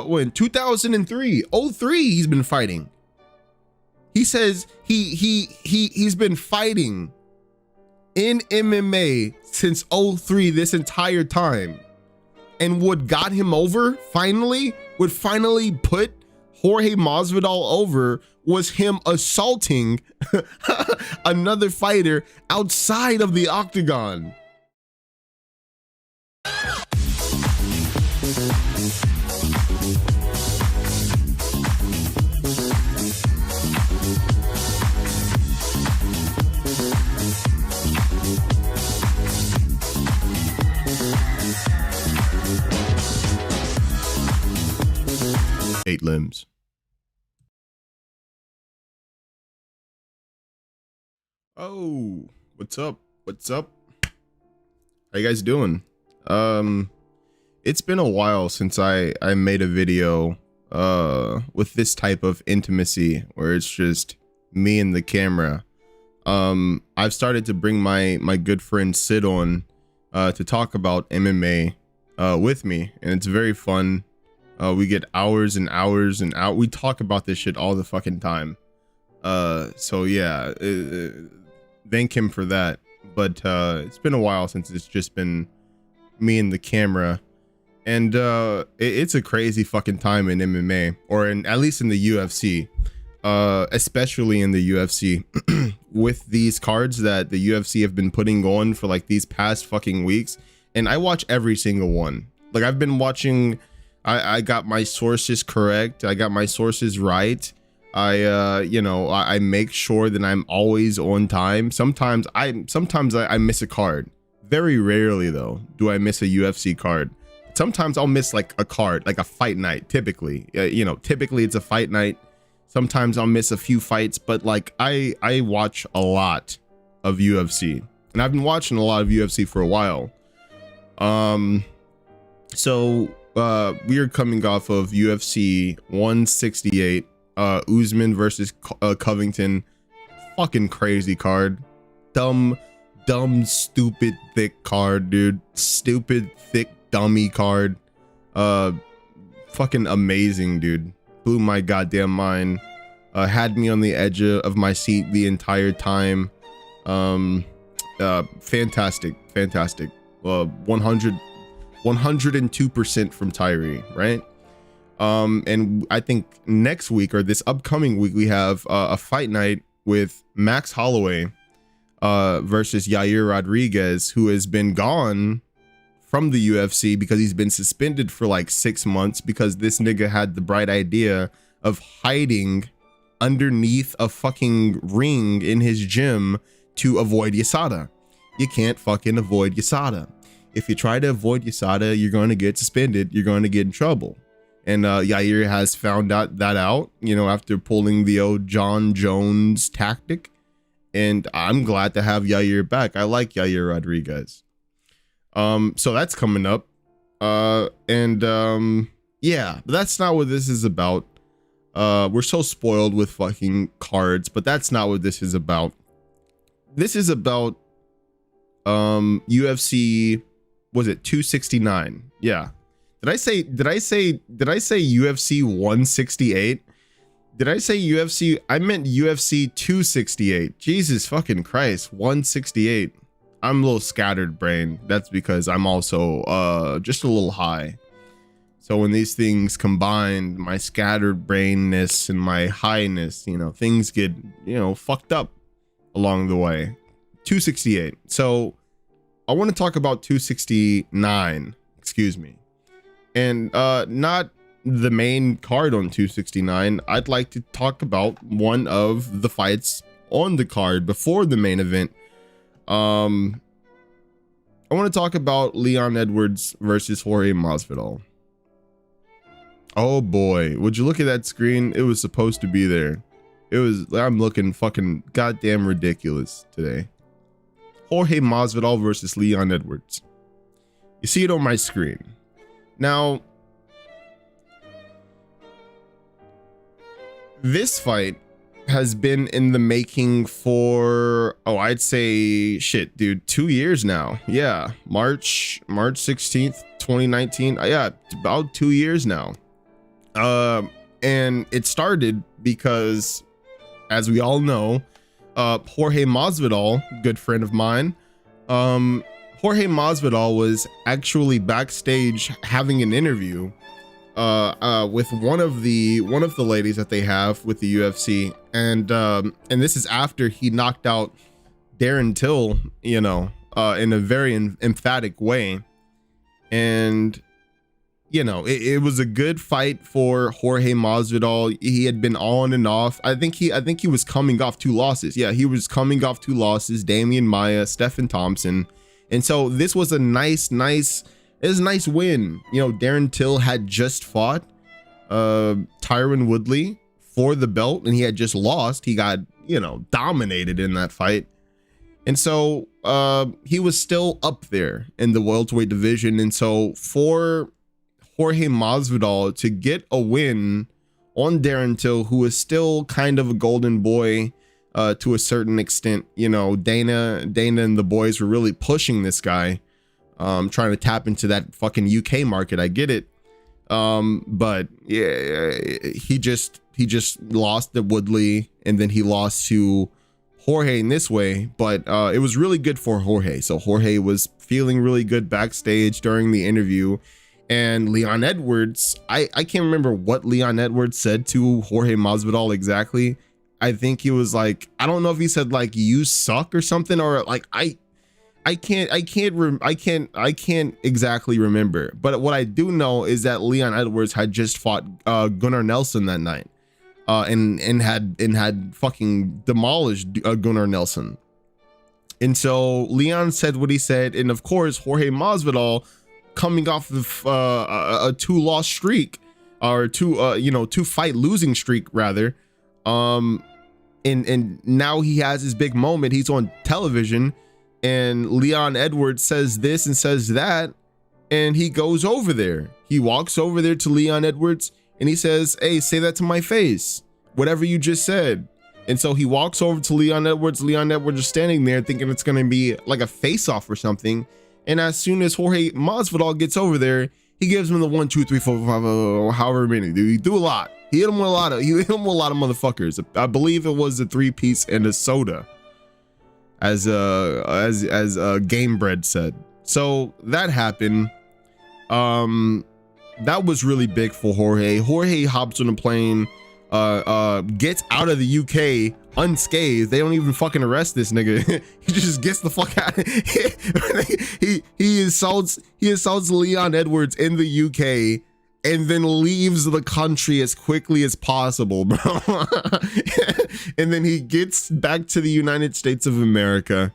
when 2003, 03, he's been fighting. He says he's been fighting in MMA since 03 this entire time. And what got him over would finally put Jorge Masvidal over was him assaulting another fighter outside of the octagon. Eight limbs. Oh, what's up? What's up? How you guys doing? It's been a while since I made a video with this type of intimacy where it's just me and the camera. I've started to bring my good friend Sid on to talk about MMA with me, and it's very fun. We get hours and hours and out. We talk about this shit all the fucking time. So yeah, thank him for that. But it's been a while since it's just been me and the camera, and it's a crazy fucking time in MMA, or at least in the UFC, especially in the UFC with these cards that the UFC have been putting on for like these past fucking weeks. And I watch every single one. Like, I've been watching. I got my sources correct. I got my sources right. I make sure that I'm always on time. Sometimes I miss a card. Very rarely though do I miss a UFC card. Sometimes I'll miss like a card, like a fight night. Typically, typically it's a fight night. Sometimes I'll miss a few fights, but like I watch a lot of UFC, and I've been watching a lot of UFC for a while. So we are coming off of UFC 168, Usman versus Covington. Fucking crazy card. Dumb, stupid, thick card, dude. Stupid, thick, dummy card. Fucking amazing, dude. Blew my goddamn mind. Had me on the edge of my seat the entire time. Fantastic. 102% from Tyree, right? And I think next week, or this upcoming week, we have a fight night with Max Holloway versus Yair Rodriguez, who has been gone from the UFC because he's been suspended for like 6 months because this nigga had the bright idea of hiding underneath a fucking ring in his gym to avoid USADA. You can't fucking avoid USADA. If you try to avoid USADA, you're going to get suspended. You're going to get in trouble. And Yair has found that out, after pulling the old John Jones tactic. And I'm glad to have Yair back. I like Yair Rodriguez. So that's coming up. Yeah, but that's not what this is about. We're so spoiled with fucking cards, but that's not what this is about. This is about UFC, was it 269? Yeah. Did I say UFC 168? Did I say UFC? I meant UFC 268. Jesus fucking Christ, 168. I'm a little scattered brain. That's because I'm also just a little high. So when these things combine, my scattered brainness and my highness, things get, fucked up along the way. 268. So I want to talk about 269, excuse me. And not the main card on 269. I'd like to talk about one of the fights on the card before the main event. I want to talk about Leon Edwards versus Jorge Masvidal. Oh boy, would you look at that screen? It was supposed to be there. I'm looking fucking goddamn ridiculous today. Jorge Masvidal versus Leon Edwards. You see it on my screen. Now, this fight has been in the making for, I'd say, shit, dude, 2 years now. Yeah, March 16th, 2019. Yeah, about 2 years now. And it started because, as we all know, Jorge Masvidal, good friend of mine, Jorge Masvidal was actually backstage having an interview with one of the ladies that they have with the UFC, and this is after he knocked out Darren Till, you know, in a very emphatic way. And you know, it was a good fight for Jorge Masvidal. He had been on and off. I think he was coming off 2 losses. Yeah, he was coming off 2 losses, Damian Maia, Stephen Thompson. And so this was a nice win. You know, Darren Till had just fought Tyron Woodley for the belt, and he had just lost. He got, you know, dominated in that fight. And so he was still up there in the welterweight division. And so for Jorge Masvidal to get a win on Darren Till, who is still kind of a golden boy to a certain extent, you know, Dana and the boys were really pushing this guy, trying to tap into that fucking UK market. I get it. But yeah, he just lost to Woodley, and then he lost to Jorge in this way. But it was really good for Jorge. So Jorge was feeling really good backstage during the interview. And Leon Edwards, I can't remember what Leon Edwards said to Jorge Masvidal exactly. I think he was like, I don't know if he said like, you suck or something, or like, I can't exactly remember. But what I do know is that Leon Edwards had just fought Gunnar Nelson that night, and had fucking demolished Gunnar Nelson. And so Leon said what he said, and of course Jorge Masvidal, coming off of a 2-loss streak, or 2-fight losing streak rather, and now he has his big moment. He's on television, and Leon Edwards says this and says that, and he goes over there. He walks over there to Leon Edwards, and he says, "Hey, say that to my face, whatever you just said." And so he walks over to Leon Edwards. Leon Edwards is standing there thinking it's going to be like a face-off or something. And as soon as Jorge Masvidal gets over there, he gives him the 1, 2, 3, 4, 5, however many. Dude, he do a lot. He hit him with a lot of motherfuckers. I believe it was a 3-piece and a soda, as Game Bread said. So that happened. That was really big for Jorge. Jorge hops on a plane, gets out of the UK unscathed. They don't even fucking arrest this nigga. He just gets the fuck out. He assaults Leon Edwards in the UK, and then leaves the country as quickly as possible, bro. And then he gets back to the United States of America,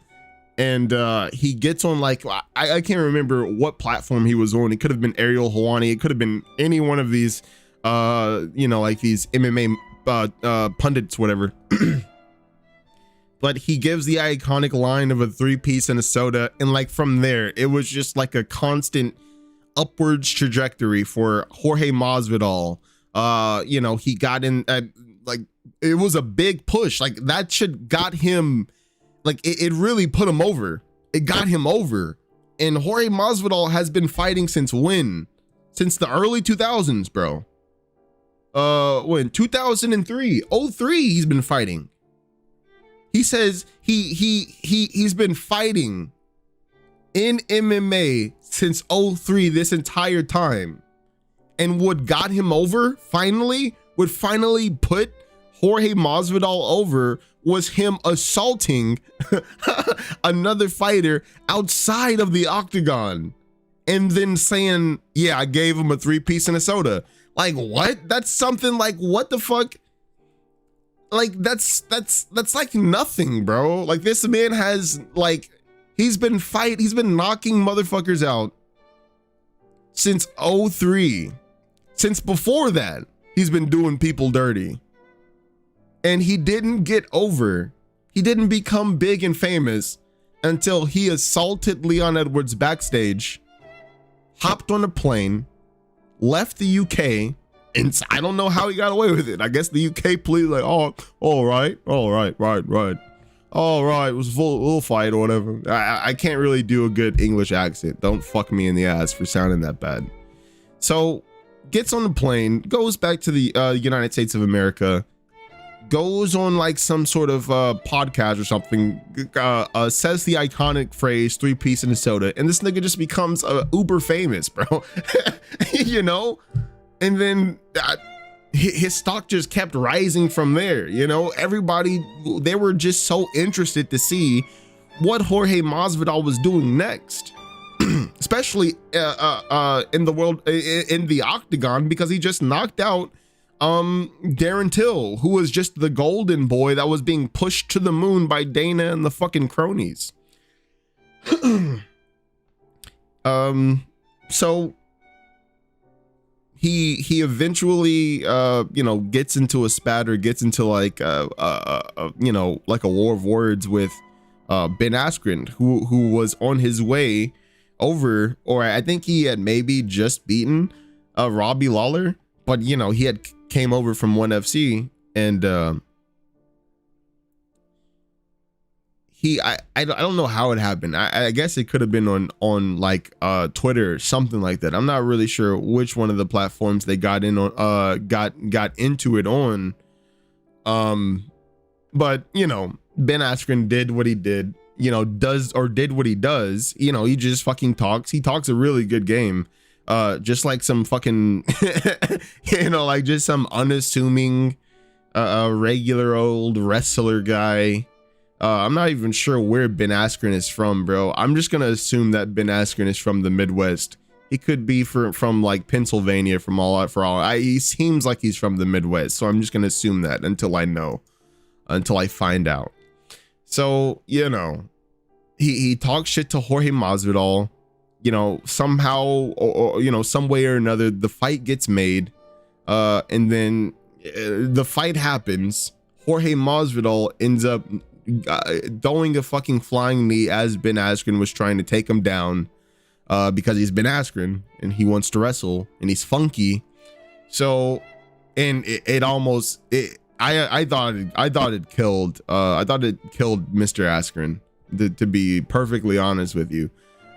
and he gets on, like, I can't remember what platform he was on. It could have been Ariel Helwani. It could have been any one of these like these MMA pundits, whatever. But he gives the iconic line of a 3-piece and a soda, and like from there it was just like a constant upwards trajectory for Jorge Masvidal. You know, he got in at, like, it was a big push. Like, that shit got him, like, it really put him over. It got him over. And Jorge Masvidal has been fighting since when? Since the early 2000s, bro. When 2003, 03, he's been fighting. He says he's been fighting in MMA since 03, this entire time. And what got him over finally put Jorge Masvidal over was him assaulting another fighter outside of the octagon, and then saying, yeah, I gave him a 3-piece and a soda. Like, what? That's something like, what the fuck? Like, that's like nothing, bro. Like, this man has, like, he's been knocking motherfuckers out since 03. Since before that, he's been doing people dirty. And he didn't get over. He didn't become big and famous until he assaulted Leon Edwards backstage, hopped on a plane, left the UK, and I don't know how he got away with it. I guess the UK police like, oh, all right, right. All right, it was a little fight or whatever. I can't really do a good English accent. Don't fuck me in the ass for sounding that bad. So gets on the plane, goes back to the United States of America, goes on like some sort of podcast or something, says the iconic phrase 3-piece and a soda, and this nigga just becomes uber famous, bro. You know, and then his stock just kept rising from there. You know, everybody, they were just so interested to see what Jorge Masvidal was doing next. Especially in the world, in the octagon, because he just knocked out Darren Till, who was just the golden boy that was being pushed to the moon by Dana and the fucking cronies. So he eventually you know, gets into a spat, or gets into like you know, like a war of words with Ben Askren, who was on his way over, or I think he had maybe just beaten Robbie Lawler, but you know, he had came over from ONE FC, and I don't know how it happened. I guess it could have been on like Twitter or something like that. I'm not really sure which one of the platforms they got in on, got into it on. But you know, Ben Askren did what he did, you know, did what he does. You know, he just fucking talks. He talks a really good game. Just like some fucking, you know, like just some unassuming, regular old wrestler guy. I'm not even sure where Ben Askren is from, bro. I'm just gonna assume that Ben Askren is from the Midwest. He could be from like Pennsylvania, he seems like he's from the Midwest. So I'm just gonna assume that until I find out. So, you know, he talks shit to Jorge Masvidal. You know, somehow, or you know, some way or another, the fight gets made, and then the fight happens. Jorge Masvidal ends up throwing a fucking flying knee as Ben Askren was trying to take him down, because he's Ben Askren and he wants to wrestle and he's funky. So, and I thought it killed Mr. Askren, to be perfectly honest with you.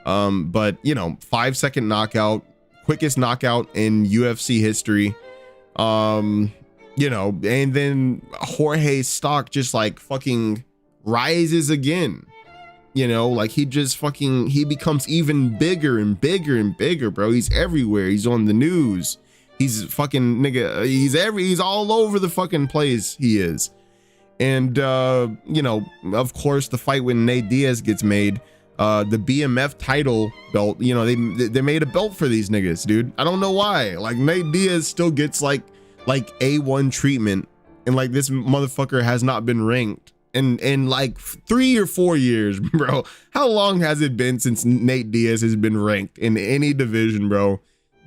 But you know, 5-second knockout, quickest knockout in UFC history. You know, and then Jorge's stock just like fucking rises again. You know, like he becomes even bigger and bigger and bigger, bro. He's everywhere. He's on the news. He's fucking nigga. He's all over the fucking place. He is. And you know, of course, the fight when Nate Diaz gets made. The BMF title belt, you know, they made a belt for these niggas, dude. I don't know why. Like Nate Diaz still gets like A1 treatment, and like this motherfucker has not been ranked in like 3 or 4 years, bro. How long has it been since Nate Diaz has been ranked in any division, bro?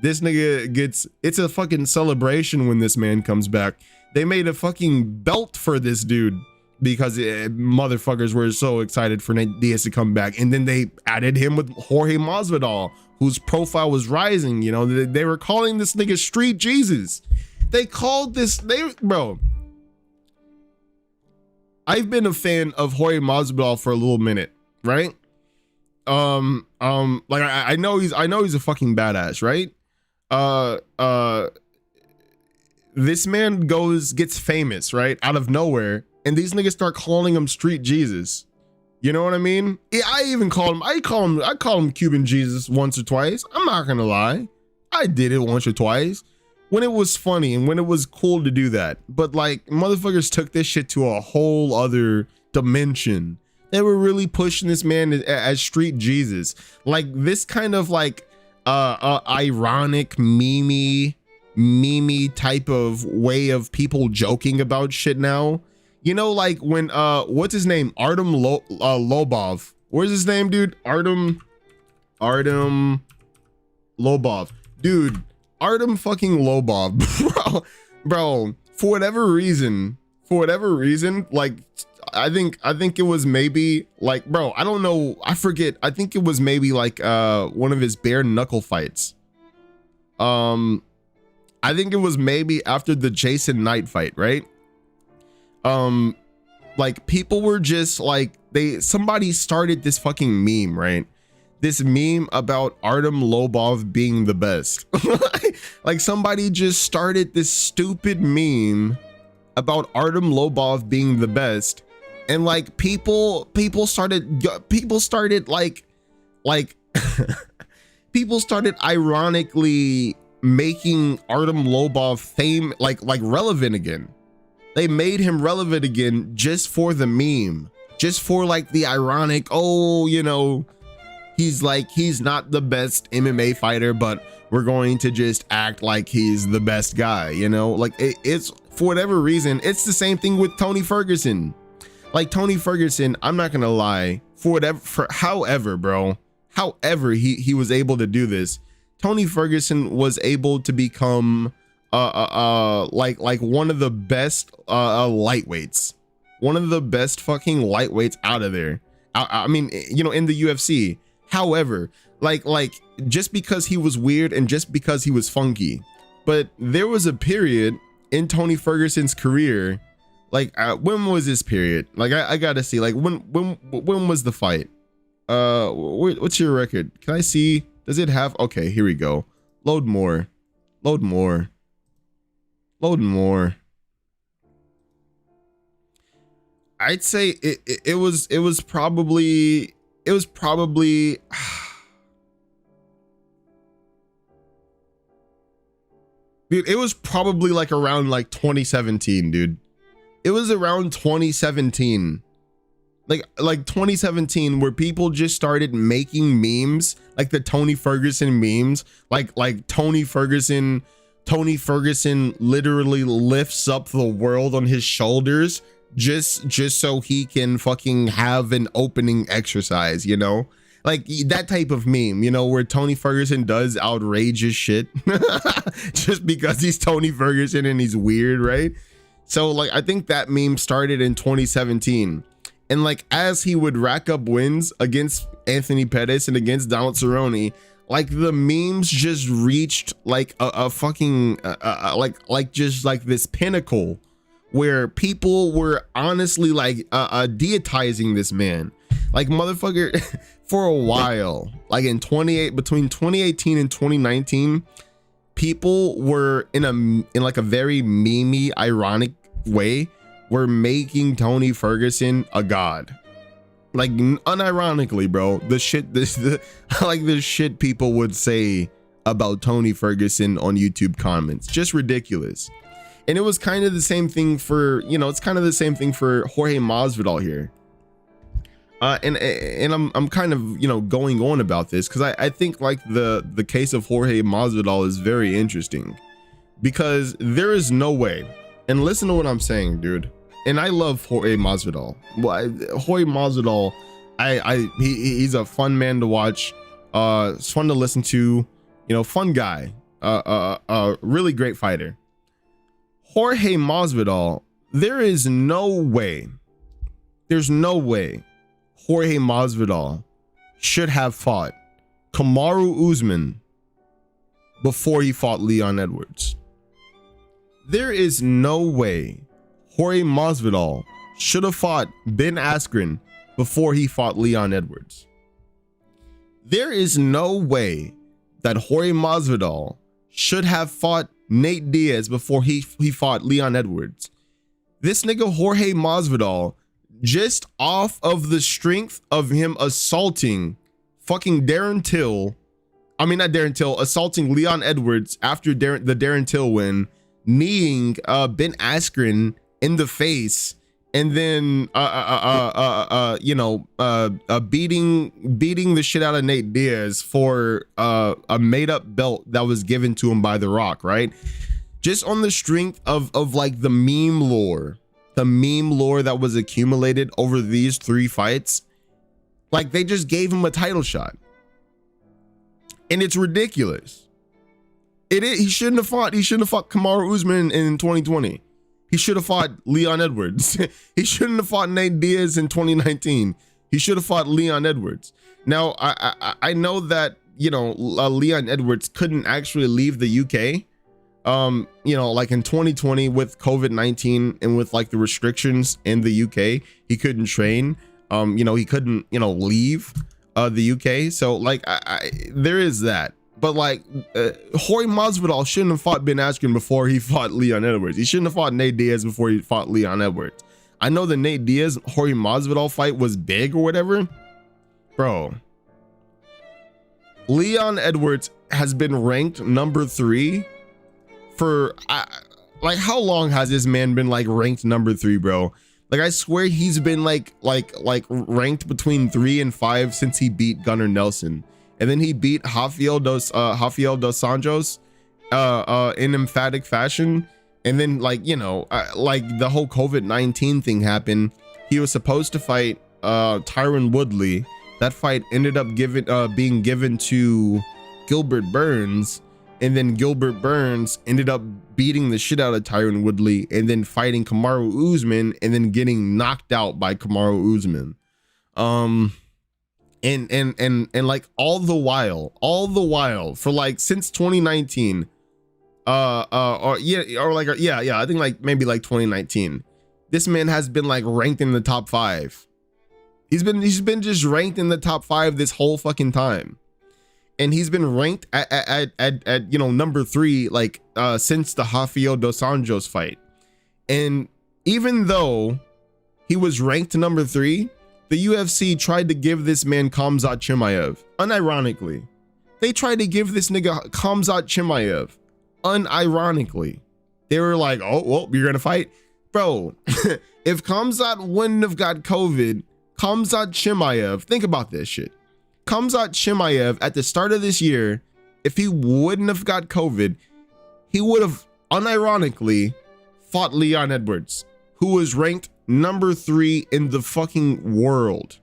This nigga it's a fucking celebration when this man comes back. They made a fucking belt for this dude, because motherfuckers were so excited for Nate Diaz to come back, and then they added him with Jorge Masvidal, whose profile was rising. You know, they were calling this nigga Street Jesus. They called this, bro. I've been a fan of Jorge Masvidal for a little minute, right? Like I know he's a fucking badass, right? This man gets famous, right, out of nowhere. And these niggas start calling him Street Jesus. You know what I mean? I call him Cuban Jesus once or twice. I'm not gonna lie. I did it once or twice when it was funny and when it was cool to do that. But like, motherfuckers took this shit to a whole other dimension. They were really pushing this man as Street Jesus. Like this kind of like ironic meme type of way of people joking about shit now. You know, like when what's his name? Artem Lobov. Where's his name, dude? Artem Lobov. Dude, Artem fucking Lobov. Bro, for whatever reason, like I think it was maybe like, bro, I don't know, I forget. I think it was maybe like one of his bare knuckle fights. I think it was maybe after the Jason Knight fight, right? Like people were just like, somebody started this fucking meme, right? this meme about Artem Lobov being the best. Like somebody just started this stupid meme about Artem Lobov being the best, and like people started like people started ironically making Artem Lobov like relevant again. They made him relevant again just for the meme, just for like the ironic, oh, you know, he's not the best MMA fighter, but we're going to just act like he's the best guy, you know? Like it's for whatever reason, it's the same thing with Tony Ferguson. Like Tony Ferguson, I'm not gonna lie, however he was able to do this. Tony Ferguson was able to become like one of the best lightweights, one of the best fucking lightweights out of there. I mean, you know, in the UFC. However, like just because he was weird and just because he was funky, but there was a period in Tony Ferguson's career, like when was this period? Like I gotta see, like when was the fight? What's your record? Can I see? Does it have? Okay, here we go. Load more. I'd say it was probably dude, it was probably like around like 2017, dude. It was around 2017. Like 2017, where people just started making memes, like the Tony Ferguson memes, like Tony Ferguson literally lifts up the world on his shoulders just so he can fucking have an opening exercise, you know? Like that type of meme, you know, where Tony Ferguson does outrageous shit just because he's Tony Ferguson and he's weird, right? So like I think that meme started in 2017. And like as he would rack up wins against Anthony Pettis and against Donald Cerrone, like the memes just reached like a fucking like just like this pinnacle where people were honestly like deitizing this man. Like motherfucker for a while, like between 2018 and 2019, people were in like a very memey, ironic way, were making Tony Ferguson a god. Like unironically, bro, the shit people would say about Tony Ferguson on YouTube comments, just ridiculous. And it was kind of the same thing for, you know, it's kind of the same thing for Jorge Masvidal here. And I'm kind of, you know, going on about this because I think like the case of Jorge Masvidal is very interesting, because there is no way, and listen to what I'm saying, dude. And I love Jorge Masvidal. Jorge Masvidal, he's a fun man to watch. It's fun to listen to, you know, fun guy, really great fighter. Jorge Masvidal, there's no way Jorge Masvidal should have fought Kamaru Usman before he fought Leon Edwards. There is no way Jorge Masvidal should have fought Ben Askren before he fought Leon Edwards. There is no way that Jorge Masvidal should have fought Nate Diaz before he fought Leon Edwards. This nigga Jorge Masvidal, just off of the strength of him assaulting fucking assaulting Leon Edwards after the Darren Till win, kneeing Ben Askren in the face, and then beating the shit out of Nate Diaz for a made up belt that was given to him by The Rock, right? Just on the strength of like the meme lore that was accumulated over these 3 fights, like they just gave him a title shot, and it's ridiculous. He shouldn't have fought Kamaru Usman in 2020. He should have fought Leon Edwards. He shouldn't have fought Nate Diaz in 2019. He should have fought Leon Edwards. Now, I know that, you know, Leon Edwards couldn't actually leave the UK. You know, like in 2020 with COVID-19 and with like the restrictions in the UK, he couldn't train. You know, he couldn't, you know, leave. the UK. So like there is that. But like Jorge Masvidal shouldn't have fought Ben Askren before he fought Leon Edwards. He shouldn't have fought Nate Diaz before he fought Leon Edwards. I know the Nate Diaz Jorge Masvidal fight was big or whatever, bro. Leon Edwards has been ranked number 3 for like how long has this man been like ranked number 3, bro? Like I swear he's been like ranked between 3 and 5 since he beat Gunnar Nelson. And then he beat Rafael dos Anjos in emphatic fashion. And then like, you know, like the whole COVID-19 thing happened. He was supposed to fight Tyron Woodley. That fight ended up being given to Gilbert Burns. And then Gilbert Burns ended up beating the shit out of Tyron Woodley and then fighting Kamaru Usman and then getting knocked out by Kamaru Usman. And like all the while for like since 2019 I think like maybe like 2019, this man has been like ranked in the top 5. He's been just ranked in the top 5 this whole fucking time, and he's been ranked at you know number 3 like since the Rafael dos Anjos fight. And even though he was ranked number 3, the UFC tried to give this man Khamzat Chimaev. Unironically, they tried to give this nigga Khamzat Chimaev. Unironically, they were like, "Oh, well, you're gonna fight, bro." If Khamzat wouldn't have got COVID, Khamzat Chimaev, think about this shit. Khamzat Chimaev at the start of this year, if he wouldn't have got COVID, he would have unironically fought Leon Edwards, who was ranked number 3 in the fucking world.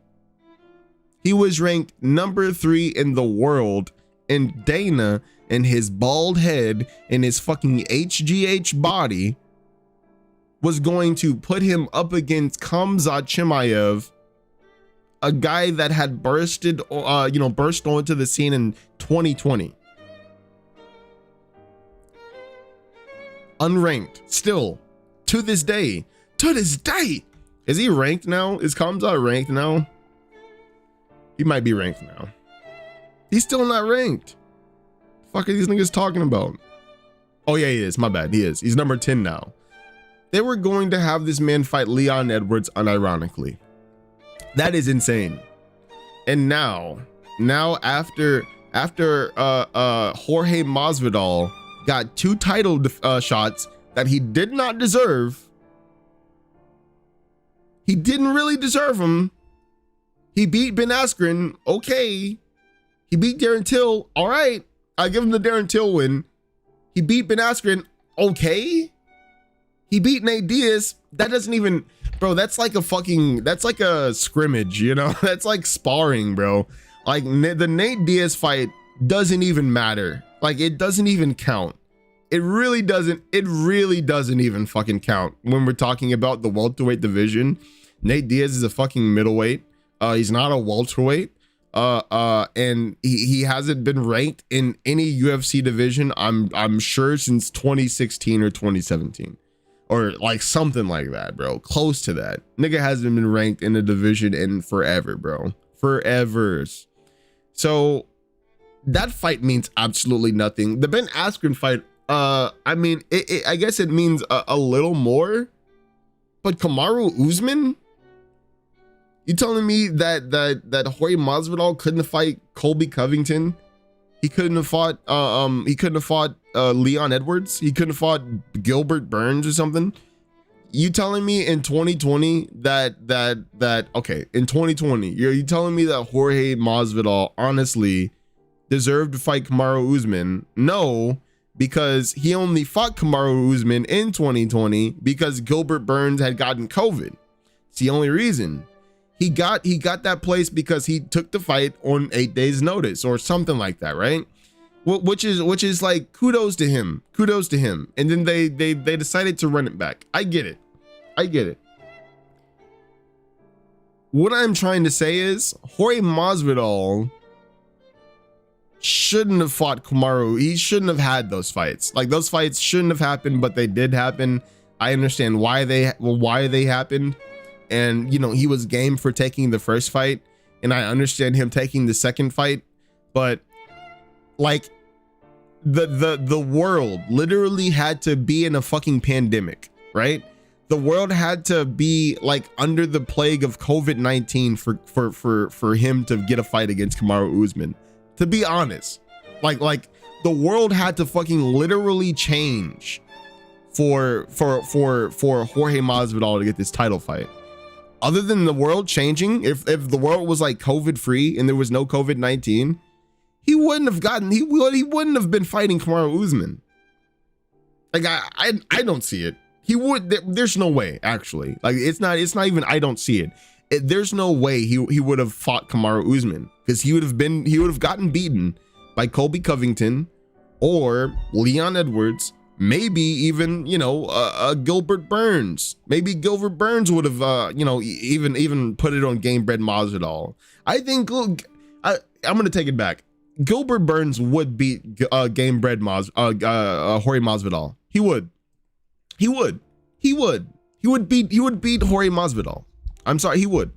He was ranked number 3 in the world, and Dana and his bald head and his fucking HGH body was going to put him up against Khamzat Chimaev, a guy that had burst onto the scene in 2020. Unranked, still, to this day. Is he ranked now? Is Khamzat ranked now? He might be ranked now. He's still not ranked. The fuck are these niggas talking about? Oh yeah, he is. My bad. He is. He's number 10 now. They were going to have this man fight Leon Edwards unironically. That is insane. And now after Jorge Masvidal got 2 title shots that he did not deserve. He didn't really deserve them. He beat Ben Askren. Okay. He beat Darren Till. All right. I give him the Darren Till win. He beat Ben Askren. Okay. He beat Nate Diaz. That doesn't even, bro, that's like a scrimmage, you know? That's like sparring, bro. Like the Nate Diaz fight doesn't even matter. Like it doesn't even count. It really doesn't even fucking count when we're talking about the welterweight division. Nate Diaz is a fucking middleweight. He's not a welterweight. And he hasn't been ranked in any UFC division, I'm sure, since 2016 or 2017. Or like something like that, bro. Close to that. Nigga hasn't been ranked in a division in forever, bro. Forever. So that fight means absolutely nothing. The Ben Askren fight, I mean, I guess it means a little more. But Kamaru Usman? You telling me that Jorge Masvidal couldn't fight Colby Covington? He couldn't have fought Leon Edwards? He couldn't have fought Gilbert Burns or something? You telling me in 2020 okay, in 2020, you telling me that Jorge Masvidal honestly deserved to fight Kamaru Usman? No, because he only fought Kamaru Usman in 2020 because Gilbert Burns had gotten COVID. It's the only reason. He got that place because he took the fight on 8 days notice or something like that, right? Which is like kudos to him. And then they decided to run it back. I get it. What I'm trying to say is Jorge Masvidal shouldn't have fought Kamaru. He shouldn't have had those fights. Like those fights shouldn't have happened, but they did happen. I understand why they happened. And, you know, he was game for taking the first fight. and I understand him taking the second fight, but like the world literally had to be in a fucking pandemic, right? The world had to be like under the plague of COVID-19 for him to get a fight against Kamaru Usman. To be honest, like the world had to fucking literally change for Jorge Masvidal to get this title fight. Other than the world changing, if the world was like COVID free and there was no COVID-19, he wouldn't have been fighting Kamaru Usman. Like I don't see it. He would. There's no way, actually. Like it's not even I don't see it. There's no way he would have fought Kamaru Usman, because he would have gotten beaten by Colby Covington or Leon Edwards, maybe even, you know, Gilbert Burns. Maybe Gilbert Burns would have you know, even put it on Gamebred Masvidal. I think, look, I'm gonna take it back. Gilbert Burns would beat Gamebred Jorge Masvidal. He would beat Jorge Masvidal. I'm sorry, he would.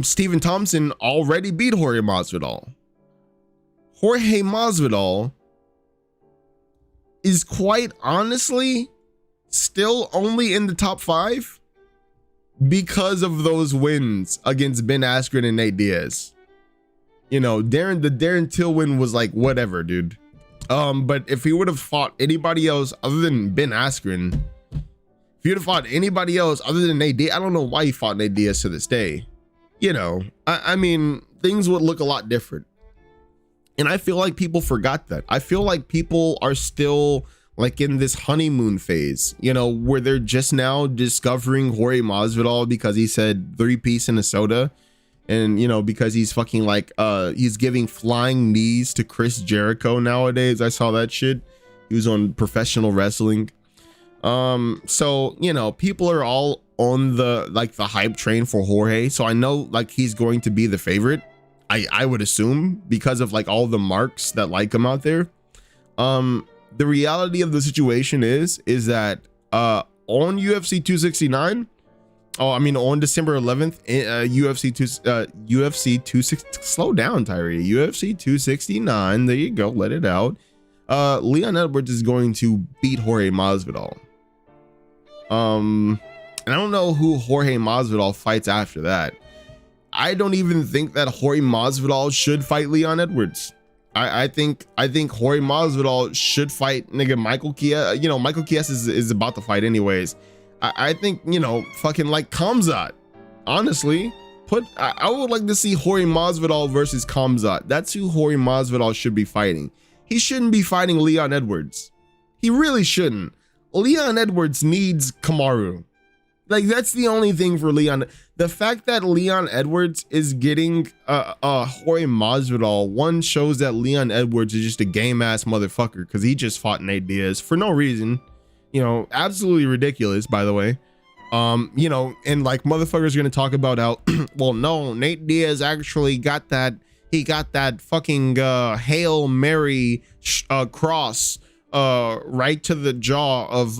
Stephen Thompson already beat Jorge Masvidal. Jorge Masvidal is quite honestly still only in the top 5 because of those wins against Ben Askren and Nate Diaz. You know, the Darren Till win was like whatever, dude. But if he would have fought anybody else other than Ben Askren, if he would have fought anybody else other than Nate Diaz, I don't know why he fought Nate Diaz to this day. You know, I mean, things would look a lot different. And I feel like people forgot that. I feel like people are still like in this honeymoon phase, you know, where they're just now discovering Jorge Masvidal because he said 3-piece in a soda. And, you know, because he's fucking like, he's giving flying knees to Chris Jericho nowadays. I saw that shit. He was on Professional Wrestling. So, you know, people are all on the, like, the hype train for Jorge. So I know, like, he's going to be the favorite. I would assume, because of, like, all the marks that like him out there. The reality of the situation is that, on UFC 269, on December 11th, UFC 260, slow down, Tyree. UFC 269, there you go, let it out. Leon Edwards is going to beat Jorge Masvidal. And I don't know who Jorge Masvidal fights after that. I don't even think that Jorge Masvidal should fight Leon Edwards. I think Jorge Masvidal should fight nigga Michael Chiesa. You know, Michael Chiesa is about to fight anyways. I think, you know, fucking like Khamzat. Honestly, I would like to see Jorge Masvidal versus Khamzat. That's who Jorge Masvidal should be fighting. He shouldn't be fighting Leon Edwards. He really shouldn't. Leon Edwards needs Kamaru. Like, that's the only thing for Leon. The fact that Leon Edwards is getting Jorge Masvidal, one, shows that Leon Edwards is just a game ass motherfucker, because he just fought Nate Diaz for no reason. You know, absolutely ridiculous, by the way. You know, and like motherfuckers gonna talk about how, well, no, Nate Diaz actually got that. He got that fucking Hail Mary cross right to the jaw of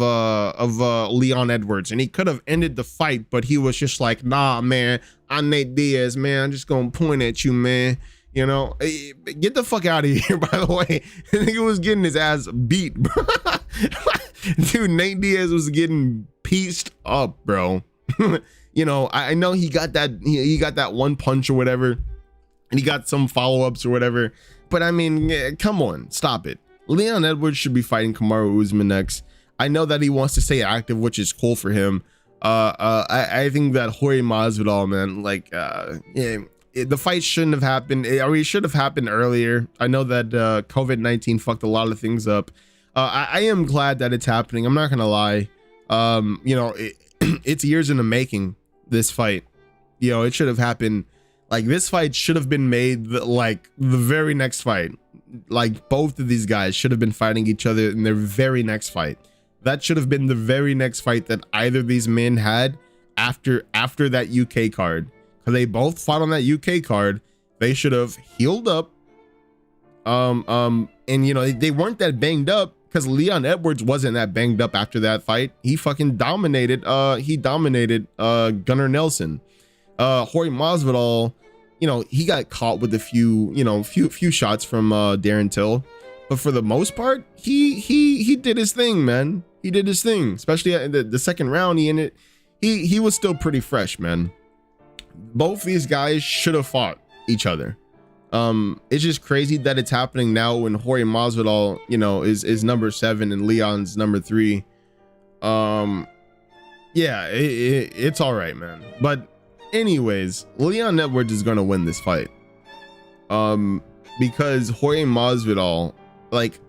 Leon Edwards, and he could have ended the fight, but he was just like, nah, man, I'm Nate Diaz, man. I'm just gonna point at you, man. You know, get the fuck out of here. By the way, I think he was getting his ass beat, bro. Dude, Nate Diaz was getting pieced up, bro. You know, I know he got that, he got that one punch or whatever, and he got some follow-ups or whatever, but I mean, come on, stop it. Leon Edwards should be fighting Kamaru Usman next. I know that he wants to stay active, which is cool for him. I think that Jorge Masvidal, man, like, yeah, the fight shouldn't have happened. It should have happened earlier. I know that COVID-19 fucked a lot of things up. I am glad that it's happening. I'm not gonna lie. You know, it's years in the making, this fight. You know, it should have happened. Like, this fight should have been made like the very next fight. Like, both of these guys should have been fighting each other in their very next fight. That should have been the very next fight that either of these men had after that UK card. Because they both fought on that UK card. They should have healed up. And you know, they weren't that banged up, because Leon Edwards wasn't that banged up after that fight. He fucking dominated. He dominated Gunnar Nelson. Jorge Masvidal you know, he got caught with a few, you know, few shots from Darren Till, but for the most part, he did his thing, man. He did his thing, especially in the second round. He was still pretty fresh, man. Both these guys should have fought each other. It's just crazy that it's happening now when Jorge Masvidal, you know, is number 7 and Leon's number 3. Yeah, it's all right, man. But anyways, Leon Edwards is gonna win this fight. Because Jorge Masvidal, like,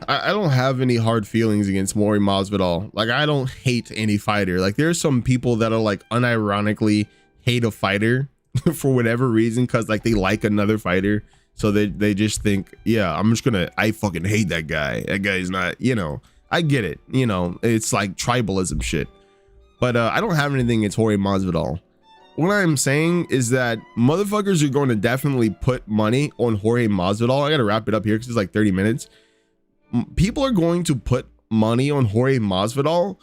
I don't have any hard feelings against Jorge Masvidal. Like, I don't hate any fighter. Like, there's some people that are like unironically hate a fighter for whatever reason, because like they like another fighter, so they just think, yeah, I fucking hate that guy. That guy's not, you know. I get it, you know, it's like tribalism shit, but I don't have anything against Jorge Masvidal. What I'm saying is that motherfuckers are going to definitely put money on Jorge Masvidal. I gotta wrap it up here because it's like 30 minutes. People are going to put money on Jorge Masvidal,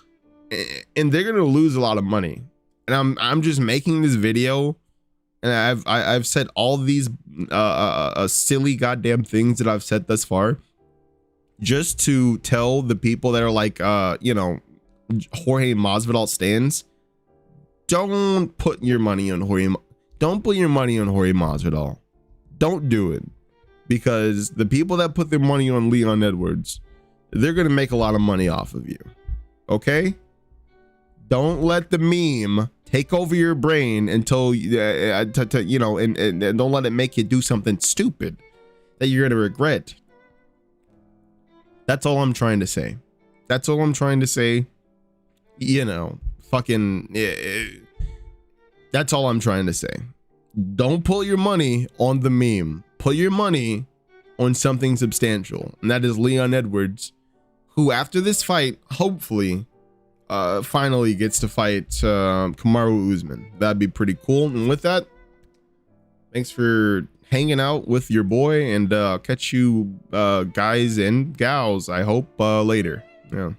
and they're gonna lose a lot of money. And I'm just making this video, and I've said all these silly goddamn things that I've said thus far, just to tell the people that are like, you know, Jorge Masvidal stands, don't put your money on Jorge. Don't put your money on Jorge Masvidal. Don't do it, because the people that put their money on Leon Edwards, they're gonna make a lot of money off of you. Okay? Don't let the meme take over your brain until you know, and don't let it make you do something stupid that you're gonna regret. That's all I'm trying to say. That's all I'm trying to say. You know, fucking, that's all I'm trying to say. Don't put your money on the meme. Put your money on something substantial. And that is Leon Edwards, who after this fight, hopefully, finally gets to fight Kamaru Usman. That'd be pretty cool. And with that, thanks for hanging out with your boy, and catch you guys and gals, I hope, later. Yeah.